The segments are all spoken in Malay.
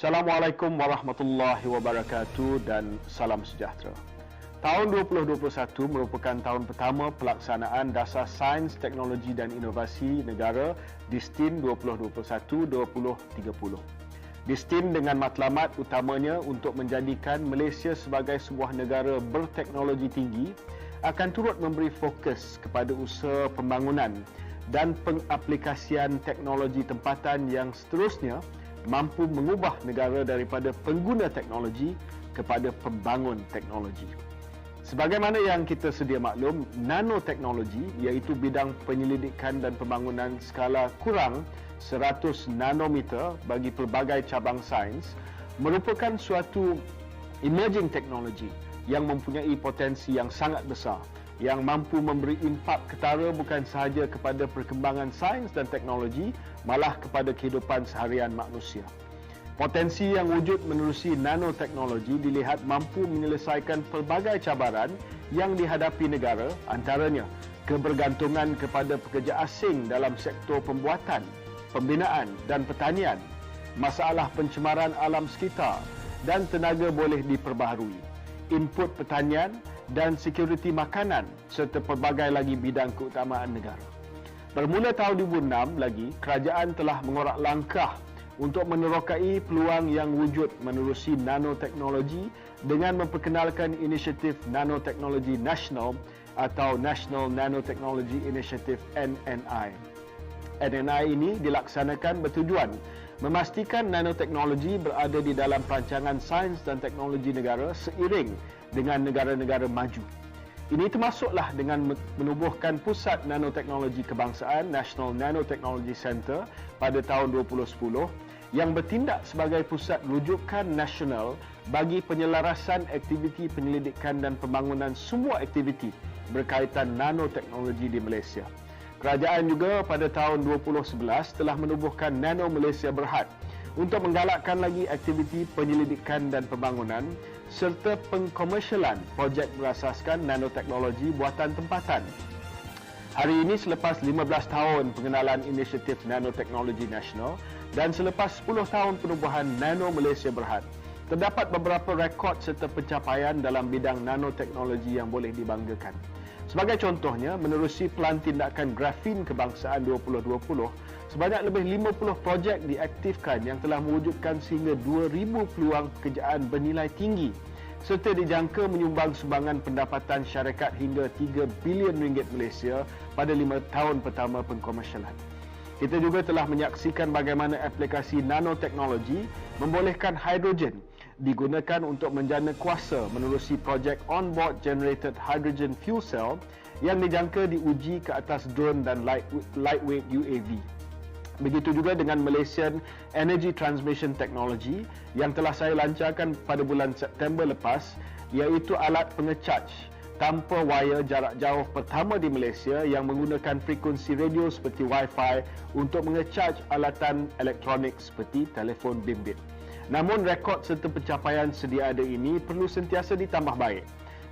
Assalamualaikum warahmatullahi wabarakatuh dan salam sejahtera. Tahun 2021 merupakan tahun pertama pelaksanaan Dasar Sains, Teknologi dan Inovasi Negara Distin 2021-2030. Distin dengan matlamat utamanya untuk menjadikan Malaysia sebagai sebuah negara berteknologi tinggi akan turut memberi fokus kepada usaha pembangunan dan pengaplikasian teknologi tempatan yang seterusnya mampu mengubah negara daripada pengguna teknologi kepada pembangun teknologi. Sebagaimana yang kita sedia maklum, nanoteknologi iaitu bidang penyelidikan dan pembangunan skala kurang 100 nanometer bagi pelbagai cabang sains merupakan suatu emerging teknologi yang mempunyai potensi yang sangat besar yang mampu memberi impak ketara bukan sahaja kepada perkembangan sains dan teknologi, malah kepada kehidupan seharian manusia. Potensi yang wujud menerusi nanoteknologi dilihat mampu menyelesaikan pelbagai cabaran yang dihadapi negara, antaranya kebergantungan kepada pekerja asing dalam sektor pembuatan, pembinaan dan pertanian, masalah pencemaran alam sekitar dan tenaga boleh diperbaharui, input pertanian dan sekuriti makanan serta pelbagai lagi bidang keutamaan negara. Bermula tahun 2006 lagi, kerajaan telah mengorak langkah untuk menerokai peluang yang wujud menerusi nanoteknologi dengan memperkenalkan inisiatif Nanoteknologi Nasional atau National Nanotechnology Initiative NNI. NNI ini dilaksanakan bertujuan memastikan nanoteknologi berada di dalam perancangan sains dan teknologi negara seiring dengan negara-negara maju. Ini termasuklah dengan menubuhkan Pusat Nanoteknologi Kebangsaan National Nanotechnology Centre pada tahun 2010 yang bertindak sebagai pusat rujukan nasional bagi penyelarasan aktiviti penyelidikan dan pembangunan semua aktiviti berkaitan nanoteknologi di Malaysia. Kerajaan juga pada tahun 2011 telah menubuhkan Nano Malaysia Berhad untuk menggalakkan lagi aktiviti penyelidikan dan pembangunan serta pengkomersialan projek berasaskan nanoteknologi buatan tempatan. Hari ini selepas 15 tahun pengenalan inisiatif Nanoteknologi Nasional dan selepas 10 tahun penubuhan Nano Malaysia Berhad, terdapat beberapa rekod serta pencapaian dalam bidang nanoteknologi yang boleh dibanggakan. Sebagai contohnya, menerusi Pelan Tindakan Grafin Kebangsaan 2020, sebanyak lebih 50 projek diaktifkan yang telah mewujudkan sehingga 2,000 peluang pekerjaan bernilai tinggi serta dijangka menyumbang sumbangan pendapatan syarikat hingga 3 bilion ringgit Malaysia pada 5 tahun pertama pengkomersialan. Kita juga telah menyaksikan bagaimana aplikasi nanoteknologi membolehkan hidrogen digunakan untuk menjana kuasa menerusi projek On-Board Generated Hydrogen Fuel Cell yang dijangka diuji ke atas drone dan lightweight UAV. Begitu juga dengan Malaysian Energy Transmission Technology yang telah saya lancarkan pada bulan September lepas, iaitu alat pengecaj tanpa wire jarak jauh pertama di Malaysia yang menggunakan frekuensi radio seperti Wi-Fi untuk mengecaj alatan elektronik seperti telefon bimbit. Namun rekod serta pencapaian sedia ada ini perlu sentiasa ditambah baik.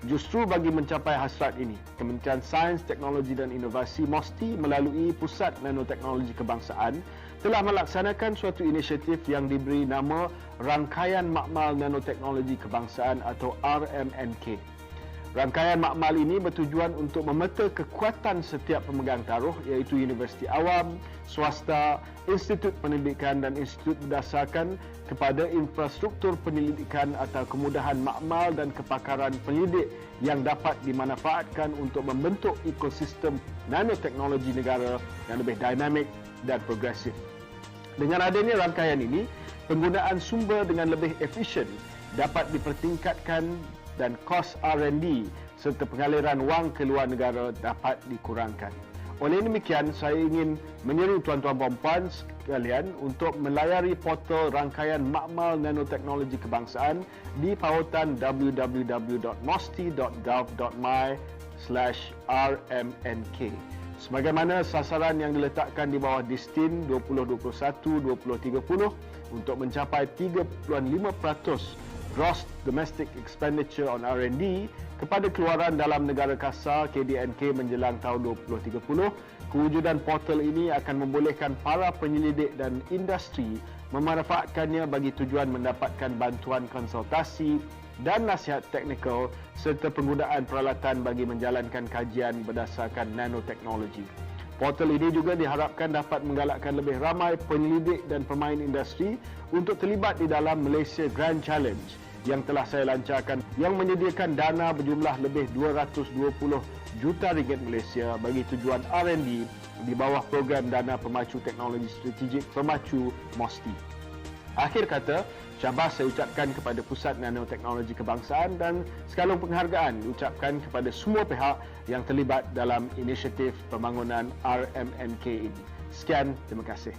Justru bagi mencapai hasrat ini, Kementerian Sains, Teknologi dan Inovasi MOSTI melalui Pusat Nanoteknologi Kebangsaan telah melaksanakan suatu inisiatif yang diberi nama Rangkaian Makmal Nanoteknologi Kebangsaan atau RMNK. Rangkaian makmal ini bertujuan untuk memeta kekuatan setiap pemegang taruh iaitu universiti awam, swasta, institut pendidikan dan institut berdasarkan kepada infrastruktur penyelidikan atau kemudahan makmal dan kepakaran penyelidik yang dapat dimanfaatkan untuk membentuk ekosistem nanoteknologi negara yang lebih dinamik dan progresif. Dengan adanya rangkaian ini, penggunaan sumber dengan lebih efisien dapat dipertingkatkan dan kos R&D serta pengaliran wang ke luar negara dapat dikurangkan. Oleh demikian, saya ingin menyeru tuan-tuan dan puan sekalian untuk melayari portal rangkaian makmal nanoteknologi kebangsaan di pautan www.mosti.gov.my/rmnk. Sebagaimana sasaran yang diletakkan di bawah Distin 2021-2030 untuk mencapai 3.5% gross domestic expenditure on R&D kepada keluaran dalam negara kasar KDNK menjelang tahun 2030, kewujudan portal ini akan membolehkan para penyelidik dan industri memanfaatkannya bagi tujuan mendapatkan bantuan konsultasi dan nasihat teknikal serta penggunaan peralatan bagi menjalankan kajian berdasarkan nanoteknologi. Portal ini juga diharapkan dapat menggalakkan lebih ramai penyelidik dan pemain industri untuk terlibat di dalam Malaysia Grand Challenge yang telah saya lancarkan, yang menyediakan dana berjumlah lebih 220 juta ringgit Malaysia bagi tujuan R&D di bawah program dana pemacu teknologi strategik pemacu MOSTI. Akhir kata, syabas saya ucapkan kepada Pusat Nanoteknologi Kebangsaan dan sekalung penghargaan diucapkan kepada semua pihak yang terlibat dalam inisiatif pembangunan RMNK ini. Sekian, terima kasih.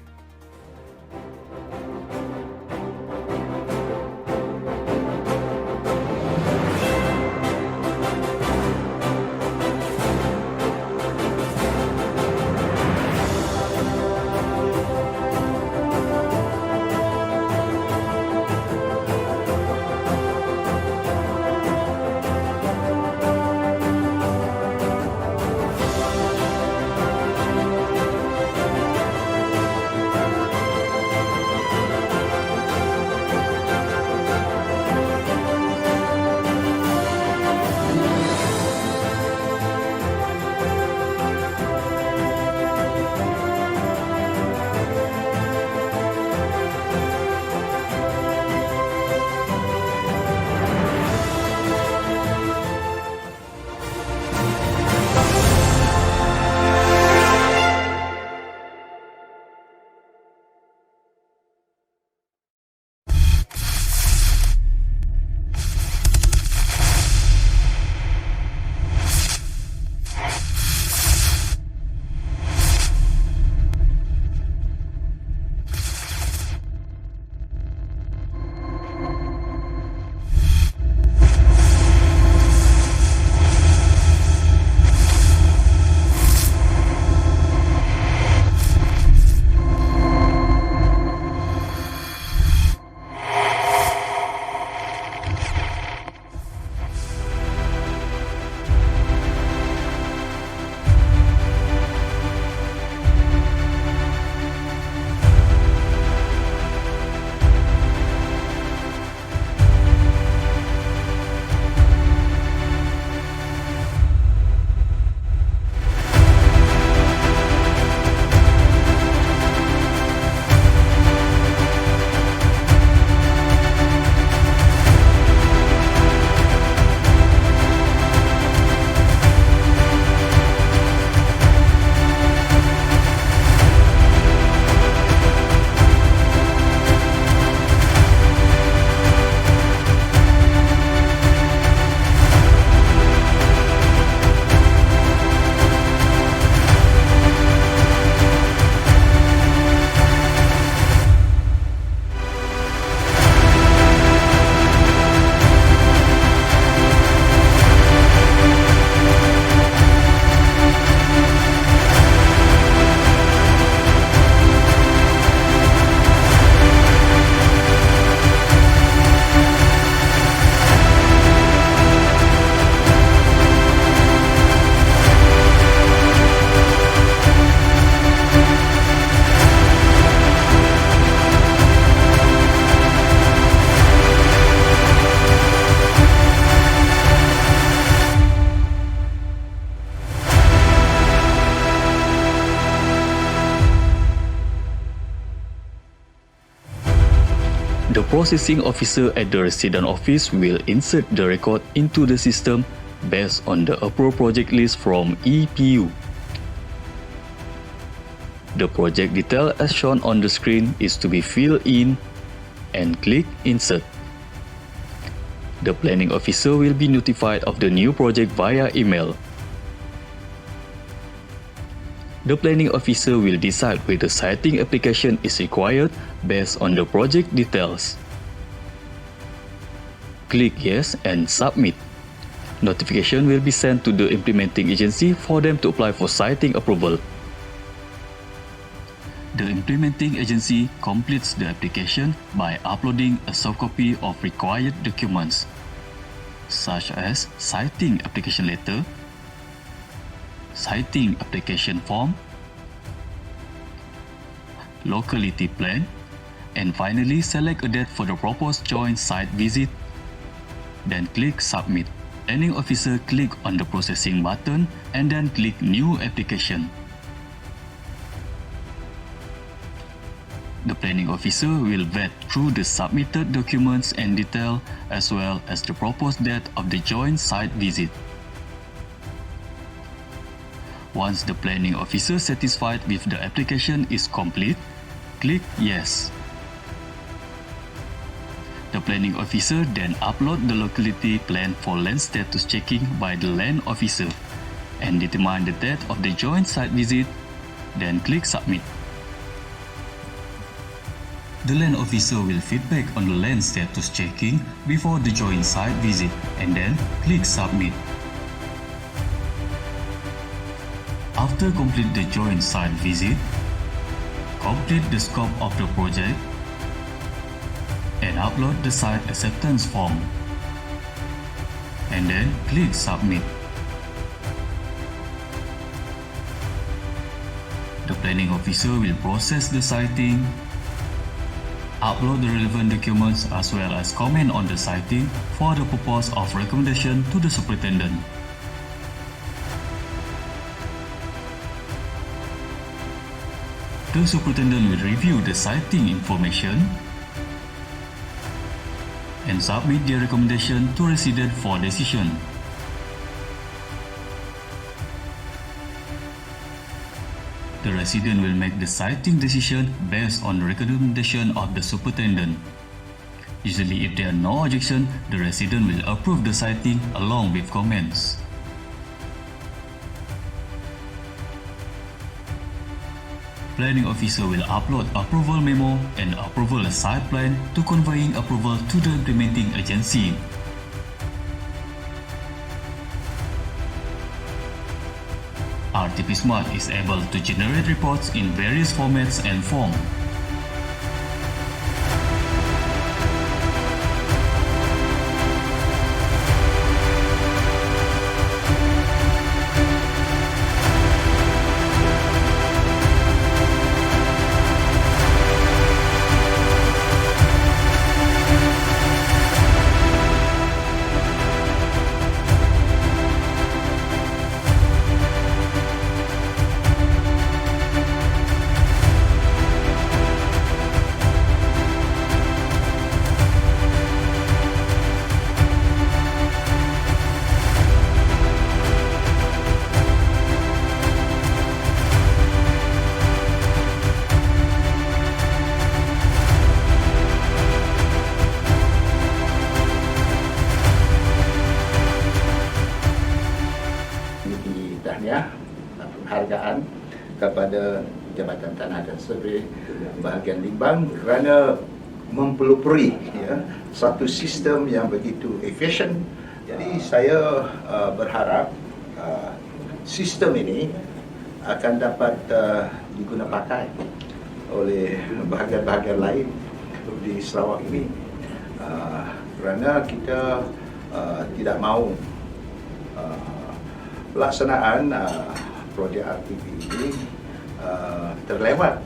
The processing officer at the resident office will insert the record into the system based on the approved project list from EPU. The project detail as shown on the screen is to be filled in and click Insert. The planning officer will be notified of the new project via email. The planning officer will decide whether siting application is required based on the project details. Click Yes and Submit. Notification will be sent to the implementing agency for them to apply for siting approval. The implementing agency completes the application by uploading a soft copy of required documents, such as siting application letter, siting application form, locality plan, and finally select a date for the proposed joint site visit. Then click Submit. Planning officer click on the processing button and then click New Application. The planning officer will vet through the submitted documents and detail as well as the proposed date of the joint site visit. Once the planning officer satisfied with the application is complete, click Yes. The planning officer then upload the locality plan for land status checking by the land officer and determine the date of the joint site visit, then click Submit. The land officer will feedback on the land status checking before the joint site visit and then click Submit. After complete the joint site visit, complete the scope of the project and upload the site acceptance form and then click Submit. The planning officer will process the siting, upload the relevant documents as well as comment on the siting for the purpose of recommendation to the superintendent. The superintendent will review the siting information and submit their recommendation to resident for decision. The resident will make the siting decision based on the recommendation of the superintendent. Usually, if there are no objection, the resident will approve the siting along with comments. Planning officer will upload approval memo and approval site plan to conveying approval to the implementing agency. RTP Smart is able to generate reports in various formats and forms. Penghargaan kepada Jabatan Tanah dan Survey bahagian Limbang kerana mempelopori satu sistem yang begitu efisien. Jadi saya berharap sistem ini akan dapat digunapakai oleh bahagian-bahagian lain di Sarawak ini kerana kita tidak mahu pelaksanaan projek RTP ini terlewat.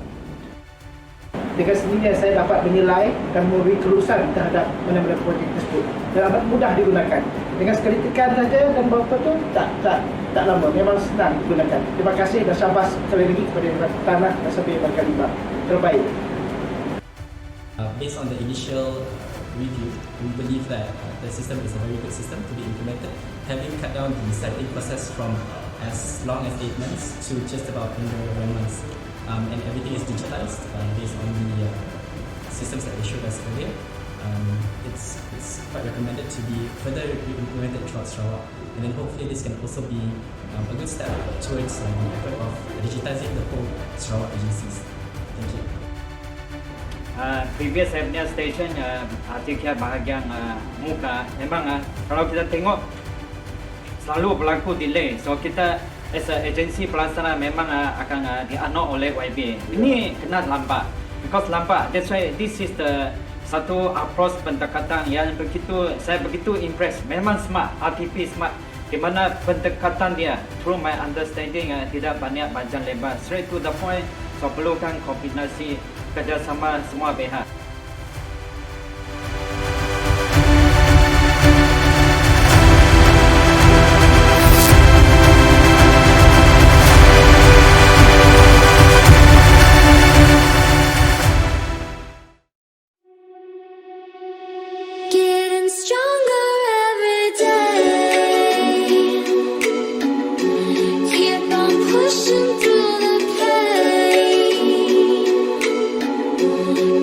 Dengan sendirinya saya dapat menilai dan memberi kelulusan terhadap mana-mana projek tersebut dan amat mudah digunakan. Dengan sekali tekan saja dan berapa tu tak lama, memang senang digunakan. Terima kasih dan syabas sekali lagi kepada Jabatan Tanah dan Survey Bahagian Limbang. Terbaik. Based on the initial review, we believe that the system is a very good system to be implemented, having cut down the siting process from as long as 8 months to just about under 1 month. And everything is digitalized based on the systems that they showed us earlier. it's quite recommended to be further implemented throughout Sarawak, and then hopefully this can also be a good step towards the effort of digitizing the whole Sarawak agencies. Thank you. Previous saya punya station artikel bahagian muka memang kalau kita tengok selalu berlaku delay, so kita as a agensi pelaksana memang akan di-anok oleh YB. Ini kena lambat, because lambat, that's why this is the satu approach pendekatan yang saya begitu impress. Memang smart, RTP smart, di mana pendekatan dia through my understanding tidak banyak panjang lebar, straight to the point. So perlukan kombinasi kerjasama semua pihak. Getting stronger every day. Keep on pushing through the pain.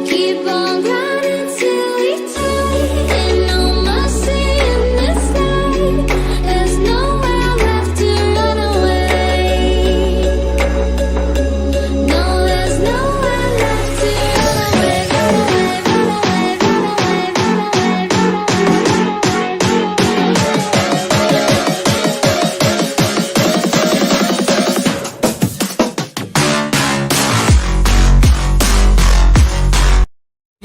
Keep on grinding till we die. Ain't no mercy in this life. There's nowhere left to run away. No, there's nowhere left to run away. Run away, run away, run away, run away, run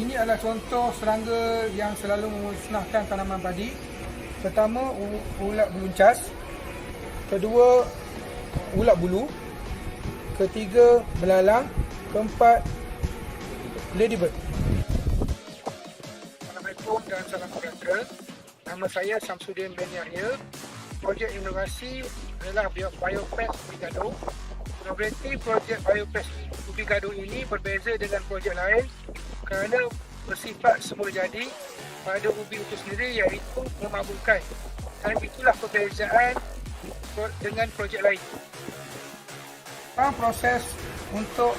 Ini adalah contoh serangga yang selalu memusnahkan tanaman padi. Pertama, ulat beluncas. Kedua, ulat bulu. Ketiga, belalang. Keempat, ladybird. Assalamualaikum dan salam sejahtera. Nama saya Samsudin bin Yahya. Projek inovasi adalah Biopest Ubi Gaduh. Objektif projek Biopest Ubi Gaduh ini berbeza dengan projek lain kerana bersifat semula jadi pada ubi itu sendiri, iaitu memabukkan, dan itulah perbezaan dengan projek lain. Proses untuk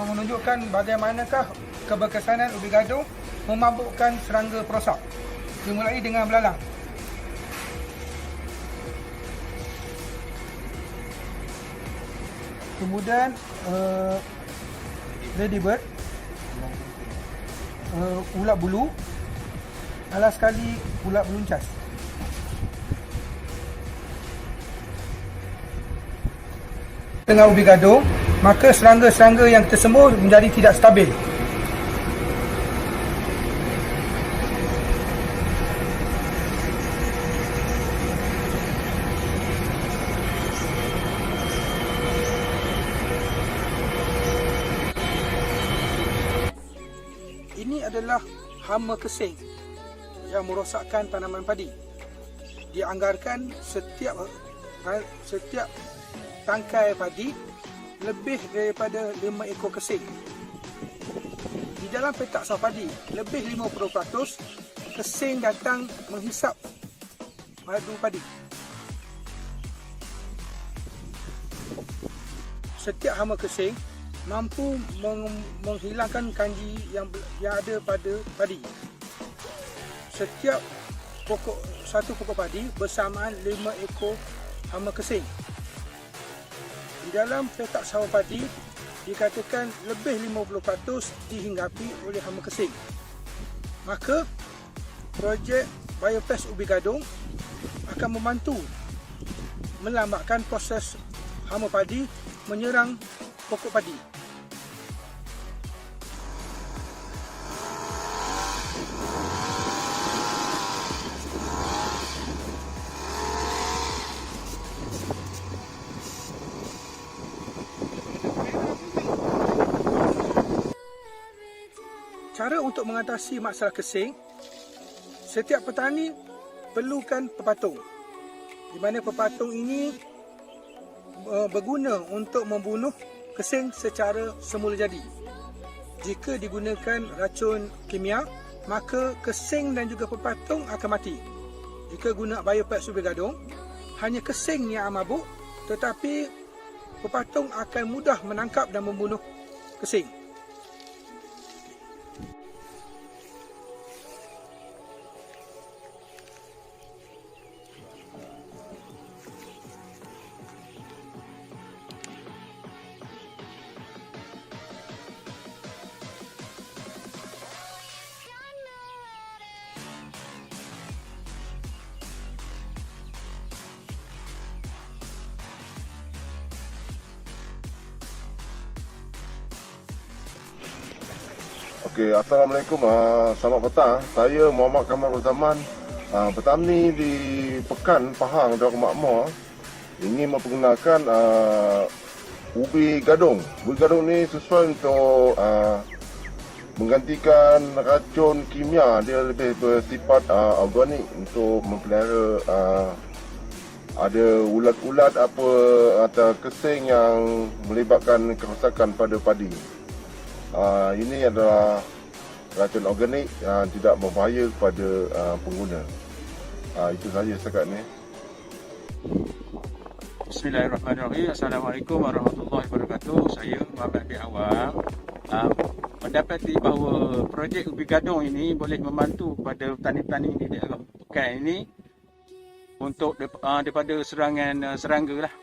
menunjukkan bagaimanakah keberkesanan ubi gaduh memabukkan serangga perosak. Dimulai dengan belalang. Kemudian ladybird, ulat bulu, last sekali ulat beluncas. Dengan ubi gaduh, maka serangga-serangga yang tersembuh menjadi tidak stabil. Ini adalah hama kesing yang merosakkan tanaman padi. Dianggarkan setiap tangkai padi lebih daripada 5 ekor kesing. Di dalam petak sawah padi, lebih 50% kesing datang menghisap madu padi. Setiap hama kesing mampu menghilangkan kanji yang ada pada padi. Setiap satu pokok padi bersamaan 5 ekor hama kesing. Di dalam petak sawah padi dikatakan lebih 50% dihinggapi oleh hama kesing. Maka projek Biopest Ubi Gaduh akan membantu melambatkan proses hama padi menyerang pokok padi. Cara untuk mengatasi masalah kesing, setiap petani perlukan pepatung, di mana pepatung ini berguna untuk membunuh kesing secara semula jadi. Jika digunakan racun kimia, maka kesing dan juga pepatung akan mati. Jika guna Biopest Ubi Gaduh, hanya kesing yang mabuk, tetapi pepatung akan mudah menangkap dan membunuh kesing. Okey, Assalamualaikum. Selamat petang. Saya Muhammad Kamal Zaman, petani di Pekan Pahang, Dawang Makmur, ingin memperkenalkan ubi gadung. Ubi gadung ni sesuai untuk menggantikan racun kimia. Dia lebih bersifat organik untuk mempelihara ada ulat-ulat atau kesing yang melibatkan kerosakan pada padi. Ini adalah racun organik yang tidak berbahaya kepada pengguna. Itu saja setakat ni. Bismillahirrahmanirrahim. Assalamualaikum warahmatullahi wabarakatuh. Saya Muhammad bin Awang. Mendapati bahawa projek ubi gadung ini boleh membantu kepada petani-petani di daerah Pekan ini untuk daripada serangan serangga lah.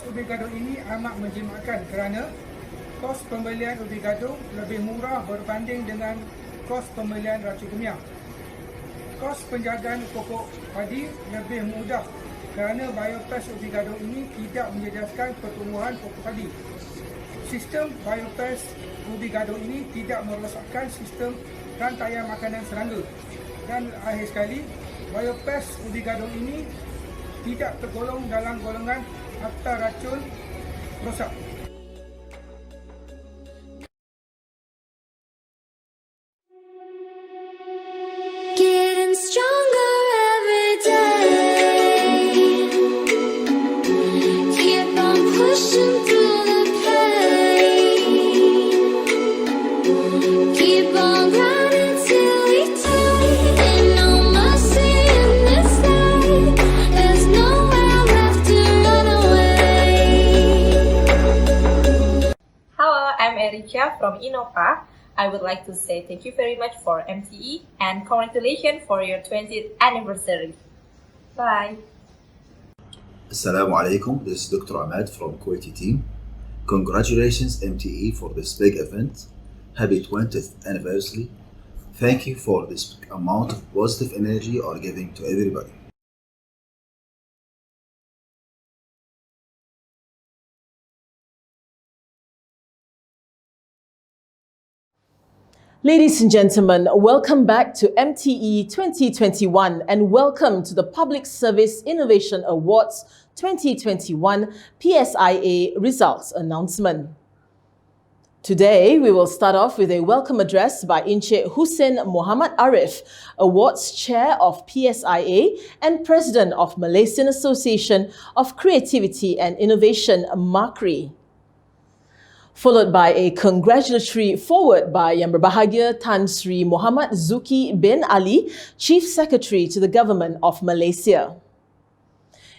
Ubi gadung ini amat menjimatkan kerana kos pembelian ubi gadung lebih murah berbanding dengan kos pembelian racun kimia. Kos penjagaan pokok padi lebih mudah kerana biopest ubi gadung ini tidak menjejaskan pertumbuhan pokok padi. Sistem biopest ubi gadung ini tidak merosakkan sistem rantaian makanan serangga. Dan akhir sekali, biopest ubi gadung ini tidak tergolong dalam golongan akta racun rosak. Getting stronger every day. Keep on pushing through the pain. Keep on grinding till we take. Ain't no mercy in this life. There's nowhere left to run away. Hello, I'm Erica from Innova. I would like to say thank you very much for MTE and congratulations for your 20th anniversary. Bye. Assalamu alaikum, this is Dr. Ahmad from Kuwaiti team. Congratulations MTE for this big event. Happy 20th anniversary. Thank you for this amount of positive energy you are giving to everybody. Ladies and gentlemen, welcome back to MTE 2021 and welcome to the Public Service Innovation Awards 2021 PSIA results announcement. Today, we will start off with a welcome address by Encik Hussein Muhammad Arif, Awards Chair of PSIA and President of Malaysian Association of Creativity and Innovation, MACRI. Followed by a congratulatory forward by Yang Berbahagia Tan Sri Muhammad Zuki bin Ali, Chief Secretary to the Government of Malaysia.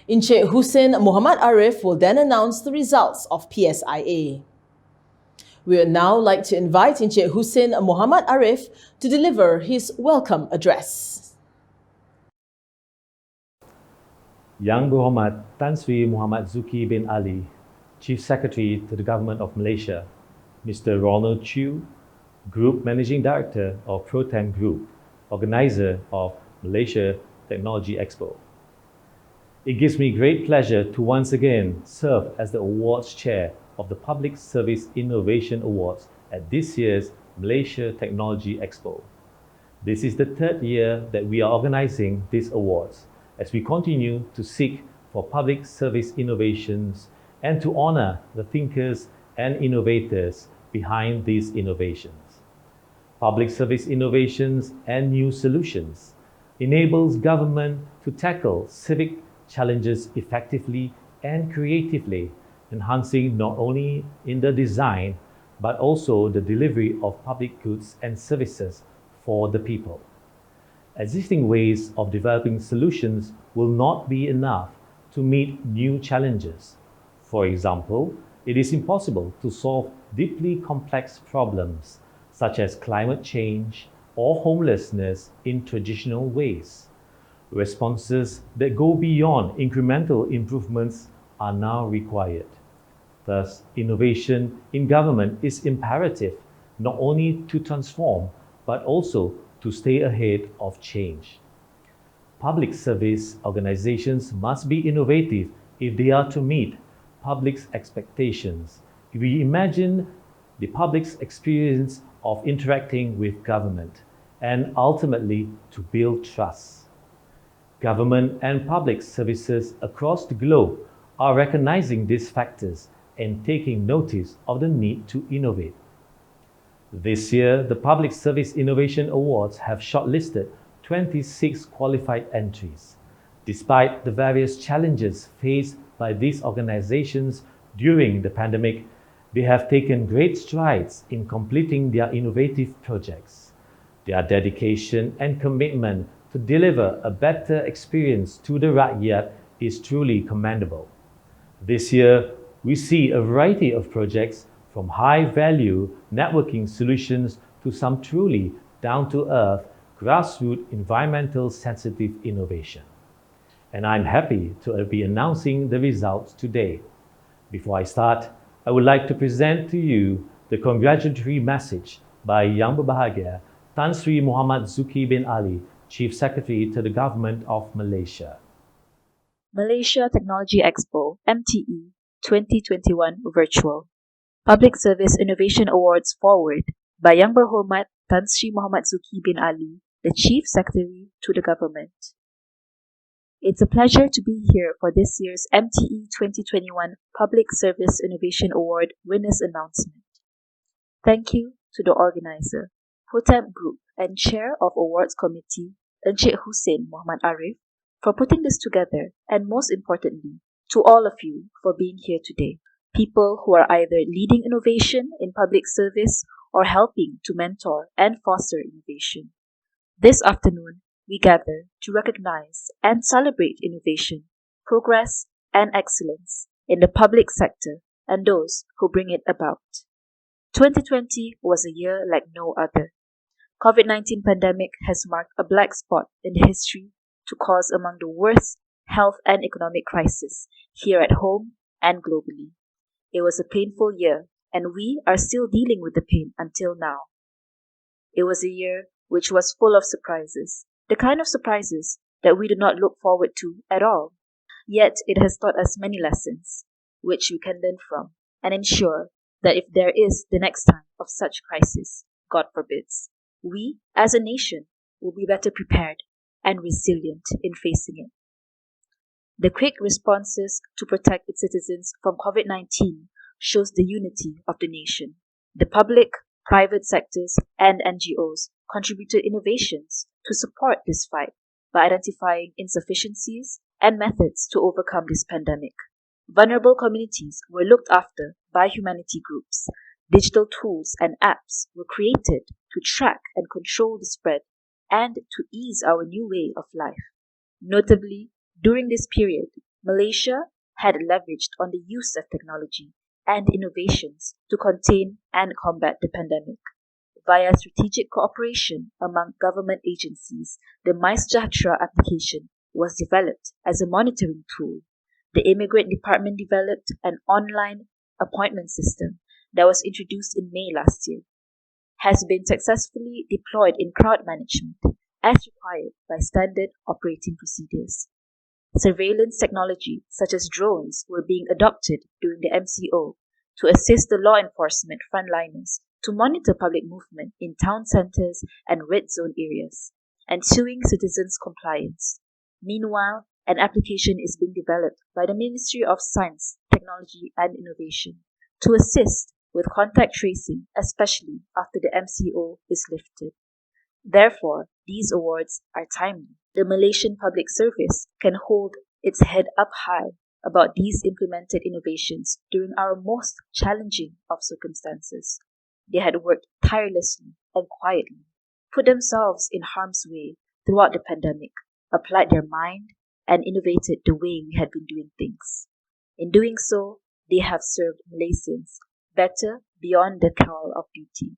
Encik Hussein Muhammad Arif will then announce the results of PSIA. We would now like to invite Encik Hussein Muhammad Arif to deliver his welcome address. Yang Berhormat Tan Sri Muhammad Zuki bin Ali, Chief Secretary to the Government of Malaysia, Mr. Ronald Chew, Group Managing Director of Protem Group, Organizer of Malaysia Technology Expo. It gives me great pleasure to once again serve as the Awards Chair of the Public Service Innovation Awards at this year's Malaysia Technology Expo. This is the third year that we are organizing these awards as we continue to seek for public service innovations and to honor the thinkers and innovators behind these innovations. Public service innovations and new solutions enables government to tackle civic challenges effectively and creatively, enhancing not only in the design but also the delivery of public goods and services for the people. Existing ways of developing solutions will not be enough to meet new challenges. For example, it is impossible to solve deeply complex problems such as climate change or homelessness in traditional ways. Responses that go beyond incremental improvements are now required. Thus, innovation in government is imperative not only to transform but also to stay ahead of change. Public service organizations must be innovative if they are to meet public's expectations. We imagine the public's experience of interacting with government and ultimately to build trust. Government and public services across the globe are recognizing these factors and taking notice of the need to innovate. This year, the Public Service Innovation Awards have shortlisted 26 qualified entries. Despite the various challenges faced by these organizations during the pandemic, they have taken great strides in completing their innovative projects. Their dedication and commitment to deliver a better experience to the rakyat is truly commendable. This year, we see a variety of projects from high-value networking solutions to some truly down-to-earth, grassroots, environmental sensitive innovation. And I'm happy to be announcing the results today. Before I start, I would like to present to you the congratulatory message by Yang Berbahagia Tan Sri Muhammad Zuki bin Ali, Chief Secretary to the Government of Malaysia. Malaysia Technology Expo, MTE 2021 Virtual. Public Service Innovation Awards Forward by Yang Berhormat Tan Sri Muhammad Zuki bin Ali, the Chief Secretary to the Government. It's a pleasure to be here for this year's MTE 2021 Public Service Innovation Award winners announcement. Thank you to the organizer, Hotem Group and Chair of Awards Committee, Encik Hussein Muhammad Arif, for putting this together, and most importantly, to all of you for being here today. People who are either leading innovation in public service or helping to mentor and foster innovation. This afternoon, we gather to recognize and celebrate innovation, progress, and excellence in the public sector and those who bring it about. 2020 was a year like no other. COVID-19 pandemic has marked a black spot in the history to cause among the worst health and economic crises here at home and globally. It was a painful year, and we are still dealing with the pain until now. It was a year which was full of surprises, the kind of surprises that we do not look forward to at all. Yet it has taught us many lessons, which we can learn from, and ensure that if there is the next time of such crisis, God forbids, we as a nation will be better prepared and resilient in facing it. The quick responses to protect its citizens from COVID-19 shows the unity of the nation. The public, private sectors, and NGOs contributed innovations to support this fight by identifying insufficiencies and methods to overcome this pandemic. Vulnerable communities were looked after by humanity groups. Digital tools and apps were created to track and control the spread and to ease our new way of life. Notably, during this period, Malaysia had leveraged on the use of technology and innovations to contain and combat the pandemic. Via strategic cooperation among government agencies, the MySejahtera application was developed as a monitoring tool. The Immigrant Department developed an online appointment system that was introduced in May last year, has been successfully deployed in crowd management as required by standard operating procedures. Surveillance technology such as drones were being adopted during the MCO to assist the law enforcement frontliners to monitor public movement in town centers and red zone areas, ensuring citizens' compliance. Meanwhile, an application is being developed by the Ministry of Science, Technology and Innovation to assist with contact tracing, especially after the MCO is lifted. Therefore, these awards are timely. The Malaysian Public Service can hold its head up high about these implemented innovations during our most challenging of circumstances. They had worked tirelessly and quietly, put themselves in harm's way throughout the pandemic, applied their mind, and innovated the way we had been doing things. In doing so, they have served Malaysians better beyond the call of duty.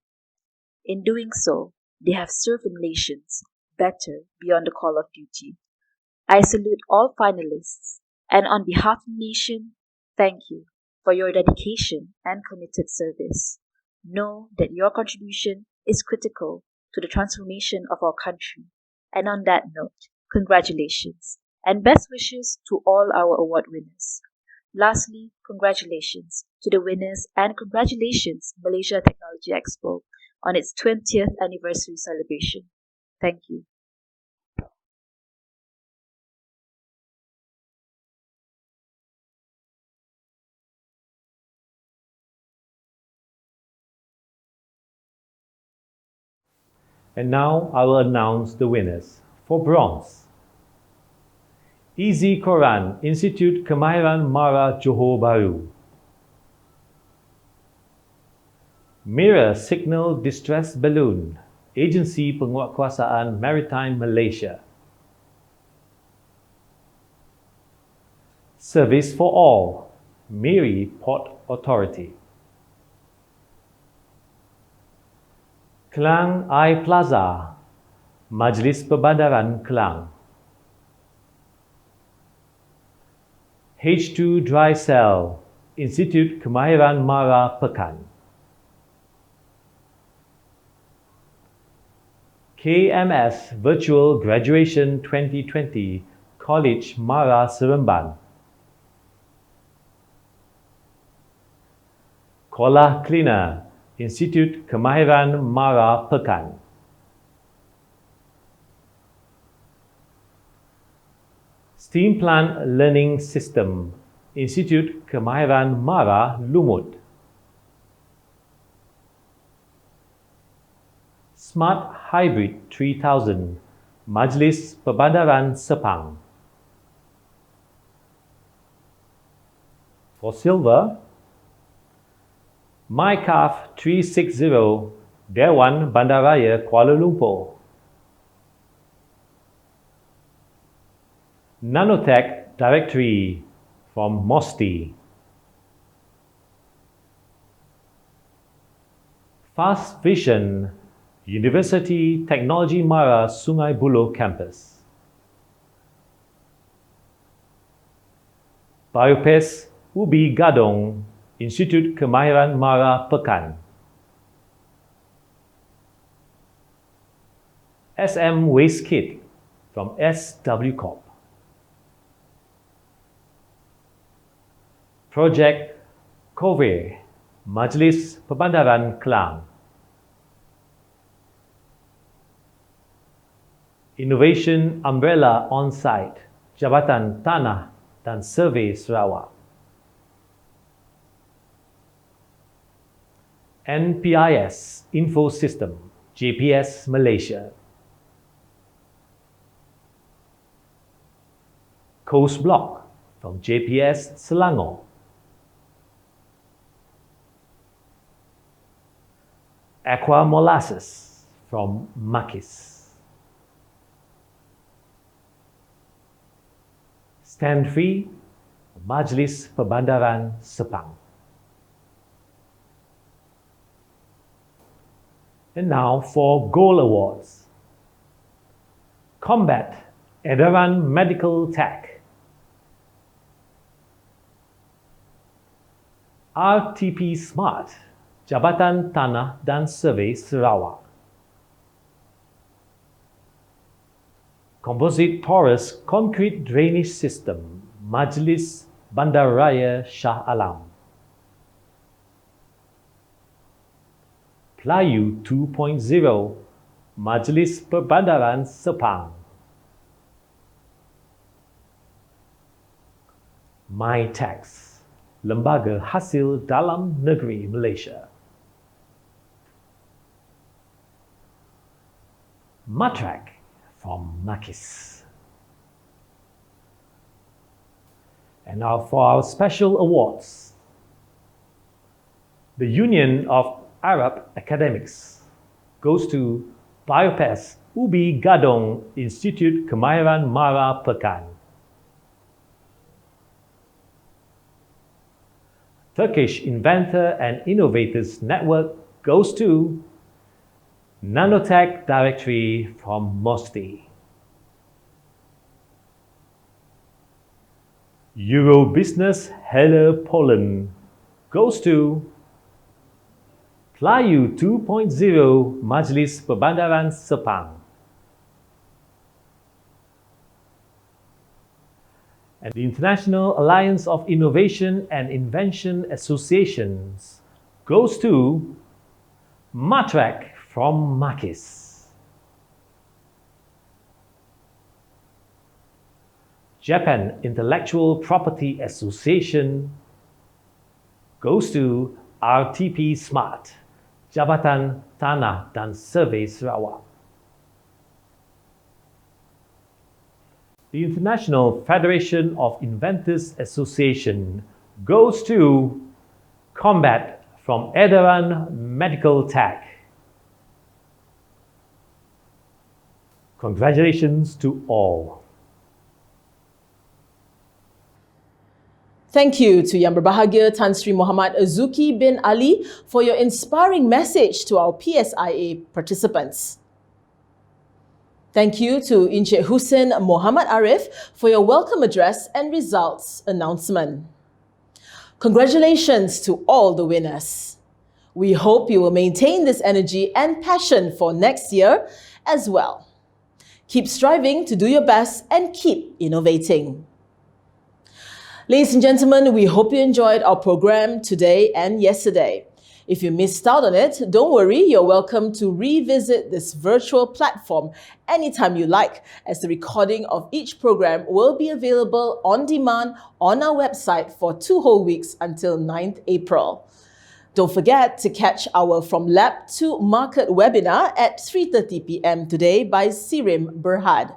In doing so, they have served Malaysians better beyond the call of duty. I salute all finalists, and on behalf of the nation, thank you for your dedication and committed service. Know that your contribution is critical to the transformation of our country. And on that note, congratulations, and best wishes to all our award winners. Lastly, congratulations to the winners and congratulations Malaysia Technology Expo on its 20th anniversary celebration. Thank you. And now I will announce the winners. For bronze, Easy Quran, Institute Kemahiran Mara Johor Bahru. Mirror Signal Distress Balloon, Agensi Penguatkuasaan Maritime Malaysia. Service for All, Miri Port Authority. Kelang Eye Plaza, Majlis Perbandaran Kelang. H2 Dry Cell, Institute Kemahiran Mara Pekan. KMS Virtual Graduation 2020, College Mara Seremban. Kolah Cleaner, Institute Kemahiran Mara Pekan. Steam Plant Learning System, Institute Kemahiran Mara Lumut. Smart Hybrid 3000, Majlis Perbandaran Sepang. For silver, MyCAF 360, Dewan Bandaraya Kuala Lumpur. Nanotech Directory from MOSTI. Fast Vision, University Technology Mara Sungai Buloh Campus. Biopes Ubi Gadong, Institute Kemahiran Mara Pekan. SM Waste Kit from SW Corp. Project Kove, Majlis Perbandaran Kelang. Innovation Umbrella On-Site, Jabatan Tanah dan Survey Sarawak. NPIS Info System, JPS Malaysia. Coast Block from JPS Selangor. Aqua Molasses from Makis. Stand Free, Majlis Perbandaran Sepang. And now for Gold Awards. Combat Edaran Medical Tech. RTP Smart, Jabatan Tanah dan Survey Sarawak. Composite Porous Concrete Drainage System, Majlis Bandaraya Shah Alam. Playu 2.0, Majlis Perbandaran Sepang. MyTax, Lembaga Hasil Dalam Negeri Malaysia. Matrak from Makis. And now for our special awards. The Union of Arab Academics goes to Biopes Ubi Gadong Institute Kemahiran Mara Pekan. Turkish Inventor and Innovators Network goes to Nanotech Directory from MOSTI. Eurobusiness Heller Poland goes to Playu 2.0 Majlis Perbandaran Sepang. And the International Alliance of Innovation and Invention Associations goes to Matrak from Makis. Japan Intellectual Property Association goes to RTP Smart, Jabatan Tanah dan Survey Sarawak. The International Federation of Inventors Association goes to Combat from Edaran Medical Tech. Congratulations to all. Thank you to Yang Berbahagia Tan Sri Muhammad Zuki bin Ali for your inspiring message to our PSIA participants. Thank you to Encik Hussein Muhammad Arif for your welcome address and results announcement. Congratulations to all the winners. We hope you will maintain this energy and passion for next year as well. Keep striving to do your best and keep innovating. Ladies and gentlemen, we hope you enjoyed our program today and yesterday. If you missed out on it, don't worry, you're welcome to revisit this virtual platform anytime you like, as the recording of each program will be available on demand on our website for 2 whole weeks until 9th April. Don't forget to catch our From Lab to Market webinar at 3:30 p.m. today by Sirim Berhad.